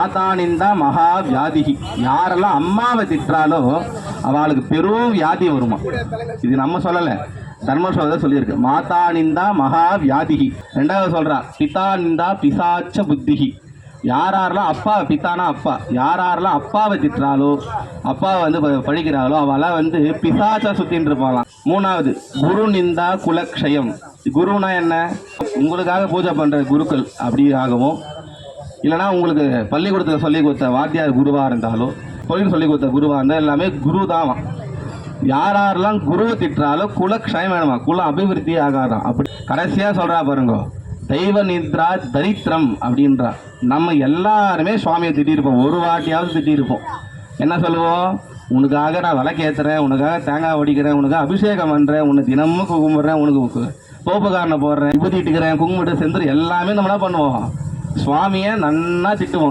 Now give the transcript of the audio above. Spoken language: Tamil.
மாதானிந்தா மகா வியாதிகி. யாரெல்லாம் அம்மாவை திட்டாலோ அவளுக்கு பெரும் வியாதி வருமா. இது நம்ம சொல்லலை, தர்மசோதர் சொல்லியிருக்கு. மாதா நிந்தா மகா வியாதிகி. ரெண்டாவது சொல்றா பிதா நிந்தா பிசாச்ச புத்திகி. யாரெல்லாம் அப்பா, பித்தானா அப்பா, யாரெல்லாம் அப்பாவை திட்டுறாலோ அப்பாவை பழிக்கிறாளோ அவளாம் பிசாச்சா சுத்தின்னு இருப்பாளாம். மூணாவது குரு நிந்தா குலக்ஷயம். குருனா என்ன? உங்களுக்காக பூஜை பண்ற குருக்கள் அப்படி ஆகவும், இல்லைனா உங்களுக்கு பள்ளிக்கூடத்தில் சொல்லி கொடுத்த வாத்தியார் குருவாக இருந்தாலோ, தொழில் சொல்லி கொடுத்த குருவாக இருந்தால் எல்லாமே குரு தான். யாரெல்லாம் குருவை திட்டுறாலோ குலக்ஷயம் வேணுமா, குல அபிவிருத்தி ஆகாதான். அப்படி கடைசியாக சொல்கிறா பாருங்க, தெய்வ நித்ரா தரித்திரம் அப்படின்றா. நம்ம எல்லாருமே சுவாமியை திட்டிருப்போம், ஒரு வாட்டியாவது திட்டிருப்போம். என்ன சொல்லுவோம்? உனக்காக நான் விளக்கேற்றுறேன், உனக்காக தேங்காய் ஒடிக்கிறேன், உனக்காக அபிஷேகம் பண்ணுறேன், உன்னை தினமும் கும்பிட்றேன், உனக்கு தோப்புக்காரனை போடுறேன், விபூதி இட்டுக்கிறேன், குங்குமட்டு செந்துரு எல்லாமே நம்ம என்ன பண்ணுவோம்? சுவாமியை நன்னா திட்டுவோம்.